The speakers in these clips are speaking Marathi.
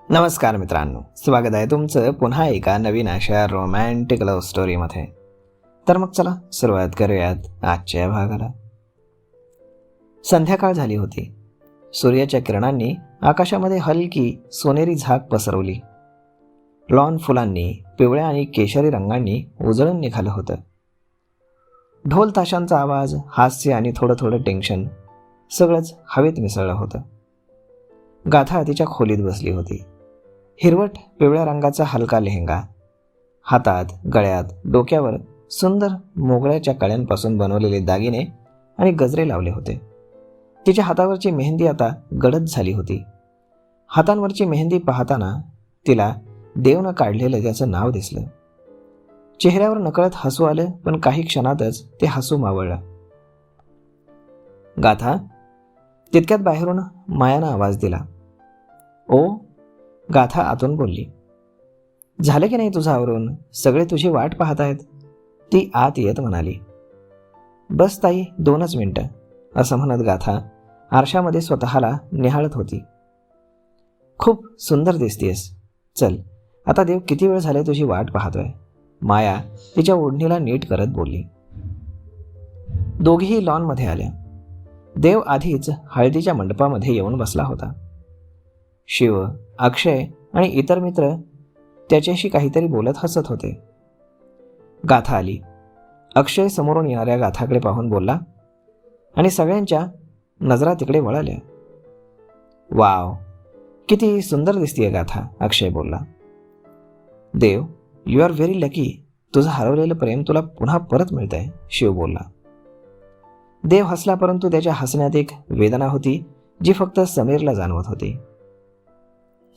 नमस्कार मित्रांनो, स्वागत आहे तुमचं पुन्हा एका नवीन अशा रोमॅन्टिक लव्ह स्टोरीमध्ये. तर मग चला सुरुवात करूयात आजच्या भागाला. संध्याकाळ झाली होती. सूर्याच्या किरणांनी आकाशामध्ये हलकी सोनेरी झाक पसरवली. लॉन फुलांनी पिवळ्या आणि केशरी रंगांनी उजळून निघालं होतं. ढोल ताशांचा आवाज, हास्य आणि थोडं थोडं टेन्शन सगळंच हवेत मिसळलं होतं. गाथा तिच्या खोलीत बसली होती. हिरवट पिवळ्या रंगाचा हलका लेहंगा, हातात, गळ्यात, डोक्यावर सुंदर मोगऱ्याच्या कळ्यांपासून बनवलेले दागिने आणि गजरे लावले होते. तिच्या हातावरची मेहंदी आता गडद झाली होती. हातांवरची मेहंदी पाहताना तिला देवनं काढलेलं त्याचं नाव दिसलं. चेहऱ्यावर नकळत हसू आलं, पण काही क्षणातच ते हसू मावळलं. गाथा. तितक्यात बाहेरून मायानं आवाज दिला. ओ. गाथा आतून बोलली. झालं की नाही तुझं आवरून? सगळे तुझी वाट पाहत आहेत. ती आत येत म्हणाली. बस ताई, 2च मिनटं, असं म्हणत गाथा आरशामध्ये स्वतःला निहाळत होती. खूप सुंदर दिसतेस. चल आता, देव किती वेळ झाले तुझी वाट पाहतोय, माया तिच्या ओढणीला नीट करत बोलली. दोघीही लॉनमध्ये आल्या. देव आधीच हळदीच्या मंडपामध्ये येऊन बसला होता. शिव, अक्षय आणि इतर मित्र त्याच्याशी काहीतरी बोलत हसत होते. गाथा आली. अक्षय समोरून येणाऱ्या गाथाकडे पाहून बोलला आणि सगळ्यांच्या नजरा तिकडे वळाल्या. वाव, किती सुंदर दिसतीये गाथा, अक्षय बोलला. देव, यू आर व्हेरी लकी. तुझं हरवलेलं प्रेम तुला पुन्हा परत मिळतंय, शिव बोलला. देव हसला, परंतु त्याच्या हसण्यात एक वेदना होती जी फक्त समीरला जाणवत होती.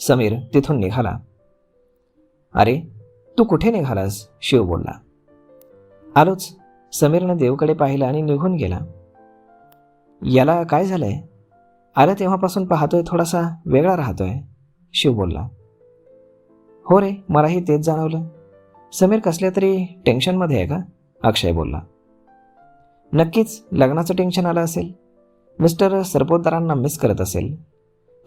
समीर तिथून निघाला. अरे, तू कुठे निघालास? शिव बोलला. आलोच. समीरनं देवकडे पाहिलं आणि निघून गेला. याला काय झालंय? आलं तेव्हापासून पाहतोय थोडासा वेगळा राहतोय, शिव बोलला. हो रे, मलाही तेच जाणवलं. समीर कसल्या तरी टेन्शनमध्ये आहे का? अक्षय बोलला. नक्कीच लग्नाचं टेन्शन आलं असेल. मिस्टर सरपोतदारांना मिस करत असेल.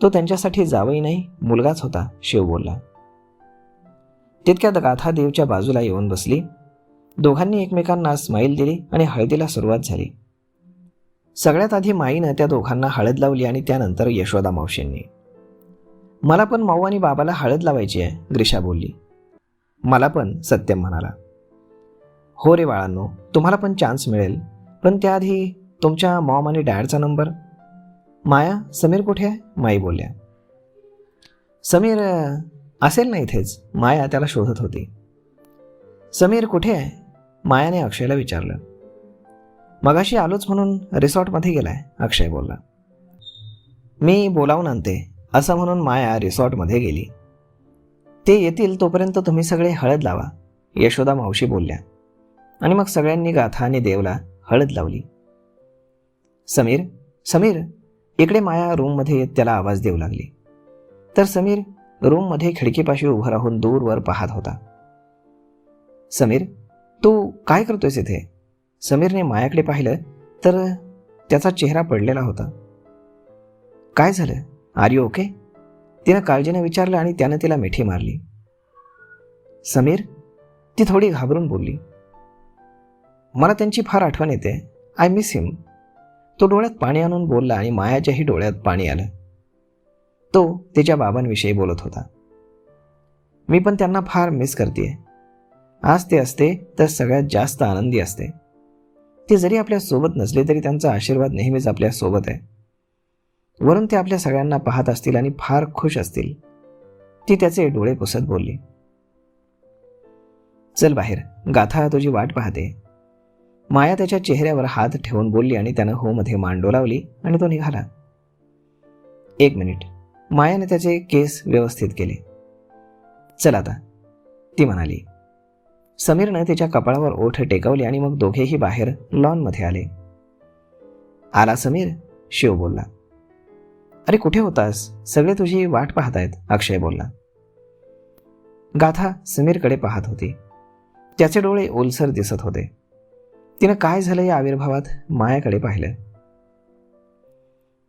तो त्यांच्यासाठी जावई नाही, मुलगाच होता, शिव बोलला. तितक्यात गाथा देवच्या बाजूला येऊन बसली. दोघांनी एकमेकांना स्माईल दिली आणि हळदीला सुरुवात झाली. सगळ्यात आधी माईनं त्या दोघांना हळद लावली आणि त्यानंतर यशोदा मावशींनी. मला पण माऊ आणि बाबाला हळद लावायची आहे, ग्रीषा बोलली. मला पण, सत्यम म्हणाला. हो रे बाळांनो, तुम्हाला पण चान्स मिळेल, पण त्याआधी तुमच्या मॉम आणि डॅडचा नंबर. माया, समीर कुठे आहे? माई बोलल्या. समीर असेल ना इथेच, माया त्याला शोधत होती. समीर कुठे आहे? मायाने अक्षयला विचारलं. मगाशी आलोच म्हणून रिसॉर्टमध्ये गेलाय, अक्षय बोलला. मी बोलावून आणते, असं म्हणून माया रिसॉर्टमध्ये गेली. ते येतील तोपर्यंत तुम्ही सगळे हळद लावा, यशोदा मावशी बोलल्या. आणि मग सगळ्यांनी गाथा आणि देवला हळद लावली. समीर, समीर, इकडे, माया रूममध्ये येत त्याला आवाज देऊ लागली. तर समीर रूममध्ये खिडकीपाशी उभं राहून दूरवर पाहत होता. समीर, तू काय करतोयस इथे? समीरने मायाकडे पाहिलं तर त्याचा चेहरा पडलेला होता. काय झालं? Are you okay? तिनं काळजीने विचारलं आणि त्यानं तिला मिठी मारली. समीर, ती थोडी घाबरून बोलली. मला त्यांची फार आठवण येते. आय मिस हिम. तो डोळ्यात पाणी आणून बोलला आणि मायाच्याही डोळ्यात पाणी आलं. तो तिच्या बाबांविषयी बोलत होता. मी पण त्यांना फार मिस करते. आज ते असते तर सगळ्यात जास्त आनंदी असते. ते जरी आपल्या सोबत नसले तरी त्यांचा आशीर्वाद नेहमीच आपल्या सोबत आहे. वरून ते आपल्या सगळ्यांना पाहत असतील आणि फार खुश असतील, ती त्याचे डोळे पुसत बोलली. चल बाहेर, गाथा तुझी वाट पाहते, माया त्याच्या चेहऱ्यावर हात ठेवून बोलली आणि त्यानं हो मध्ये मान डोलावली आणि तो निघाला. 1 मिनिट, मायाने त्याचे केस व्यवस्थित केले. चल आता, ती म्हणाली. समीरनं तिच्या कपाळावर ओठ टेकवले आणि मग दोघेही बाहेर लॉनमध्ये आले. आला समीर? शिव बोलला. अरे कुठे होतास? सगळे तुझी वाट पाहतायत, अक्षय बोलला. गाथा समीरकडे पाहत होती. त्याचे डोळे ओलसर दिसत होते. तिनं काय झालं या आविर्भावात मायाकडे पाहिलं.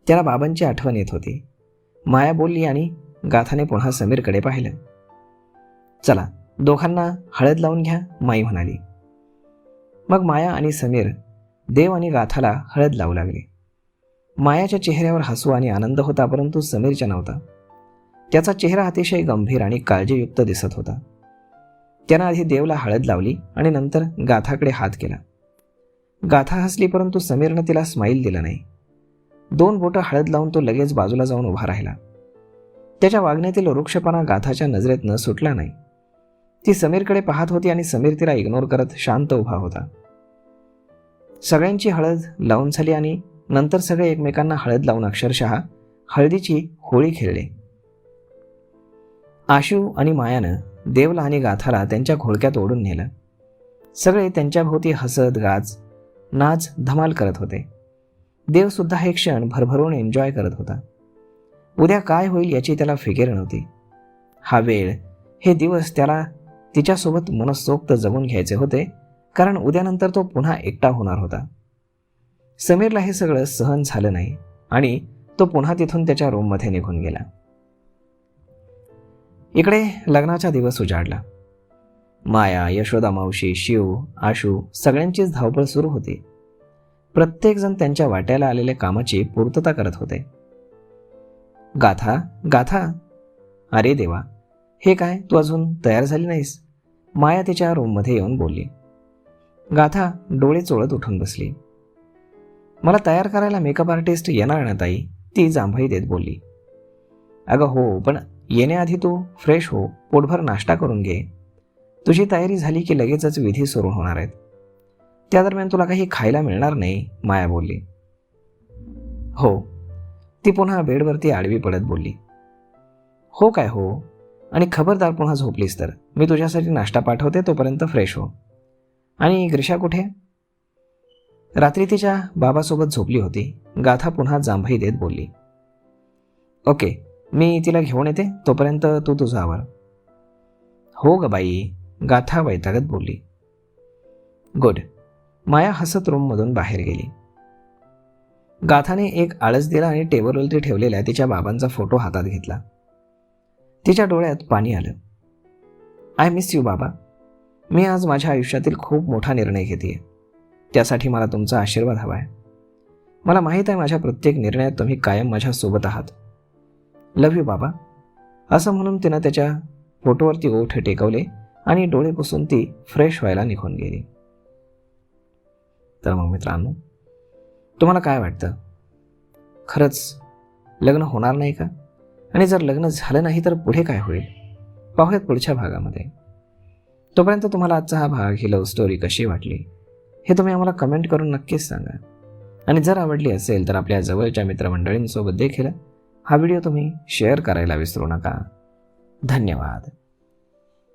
त्याला बाबांची आठवण येत होती. माया बोलली आणि गाथाने पुन्हा समीरकडे पाहिलं. चला दोघांना हळद लावून घ्या, माई म्हणाली. मग माया आणि समीर देव आणि गाथाला हळद लावू लागले. मायाच्या चेहऱ्यावर हसू आणि आनंद होता, परंतु समीरच्या नव्हता. त्याचा चेहरा अतिशय गंभीर आणि काळजीयुक्त दिसत होता. त्यानं आधी देवला हळद लावली आणि नंतर गाथाकडे हात केला. गाथा हसली, परंतु समीरनं तिला स्माईल दिलं नाही. 2 बोटं हळद लावून तो लगेच बाजूला जाऊन उभा राहिला. त्याच्या वागण्यातील वृक्षपणा गाथाच्या नजरेत न सुटला नाही. ती समीरकडे पाहत होती आणि समीर तिला इग्नोर करत शांत उभा होता. सगळ्यांची हळद लावून झाली आणि नंतर सगळे एकमेकांना हळद लावून अक्षरशः हळदीची होळी खेळले. आशू आणि मायानं देवला आणि गाथाला त्यांच्या घोळक्यात ओढून नेलं. सगळे त्यांच्याभोवती हसत गाज नाच धमाल करत होते. देवसुद्धा हे क्षण भरभरून एन्जॉय करत होता. उद्या काय होईल याची त्याला फिकीर नव्हती. हा वेळ, हे दिवस त्याला तिच्यासोबत मनसोक्त जगून घ्यायचे होते, कारण उद्यानंतर तो पुन्हा एकटा होणार होता. समीरला हे सगळं सहन झालं नाही आणि तो पुन्हा तिथून त्याच्या रूममध्ये निघून गेला. इकडे लग्नाचा दिवस उजाडला. माया, यशोदा मावशी, शिव, आशू सगळ्यांचीच धावपळ सुरू होती. प्रत्येकजण त्यांच्या वाट्याला आलेल्या कामाची पूर्तता करत होते. गाथा, गाथा, अरे देवा, हे काय, तू अजून तयार झाली नाहीस? माया तिच्या रूममध्ये येऊन बोलली. गाथा डोळे चोळत उठून बसली. मला तयार करायला मेकअप आर्टिस्ट येणार ना ताई, ती जांभई देत बोलली. अगं हो, पण येण्याआधी तू फ्रेश हो, पोटभर नाश्ता करून घे. तुझी तयारी झाली की लगेचच विधी सुरू होणार आहेत. त्या दरम्यान तुला काही खायला मिळणार नाही, माया बोलली. हो, ती पुन्हा बेडवरती आडवी पडत बोलली. हो काय हो, आणि खबरदार पुन्हा झोपलीस तर मी तुझ्यासाठी नाश्ता पाठवते, तोपर्यंत फ्रेश हो. आणि ग्रीषा कुठे? रात्री तिच्या बाबासोबत झोपली होती, गाथा पुन्हा जांभई देत बोलली. ओके, मी तिला घेऊन येते, तोपर्यंत तू तुझं आवर. हो ग बाई, गाथा वैतागत बोलली. गुड. माया हसत रूममधून बाहेर गेली. गाथाने एक आळस दिला आणि टेबलवरती ठेवलेल्या तिच्या बाबांचा फोटो हातात घेतला. तिच्या डोळ्यात पाणी आलं. आय मिस यू बाबा. मी आज माझ्या आयुष्यातील खूप मोठा निर्णय घेते. त्यासाठी मला तुमचा आशीर्वाद हवा आहे. मला माहीत आहे माझ्या प्रत्येक निर्णयात तुम्ही कायम माझ्यासोबत आहात. लव्ह यू बाबा. असं म्हणून तिनं त्याच्या फोटोवरती ओठ टेकवले आणि डोळे पुसून ती फ्रेश व्हायला निघून गेली. तर मग मित्रांनो, तुम्हाला काय वाटतं? खरंच लग्न होणार नाही का? आणि जर लग्न झालं नाही तर पुढे काय होईल? पाहूयात पुढच्या भागामध्ये. तोपर्यंत तुम्हाला आजचा हा भाग, ही लव्ह स्टोरी कशी वाटली हे तुम्ही आम्हाला कमेंट करून नक्कीच सांगा. आणि जर आवडली असेल तर आपल्या जवळच्या मित्रमंडळींसोबत देखील हा व्हिडिओ तुम्ही शेअर करायला विसरू नका. धन्यवाद.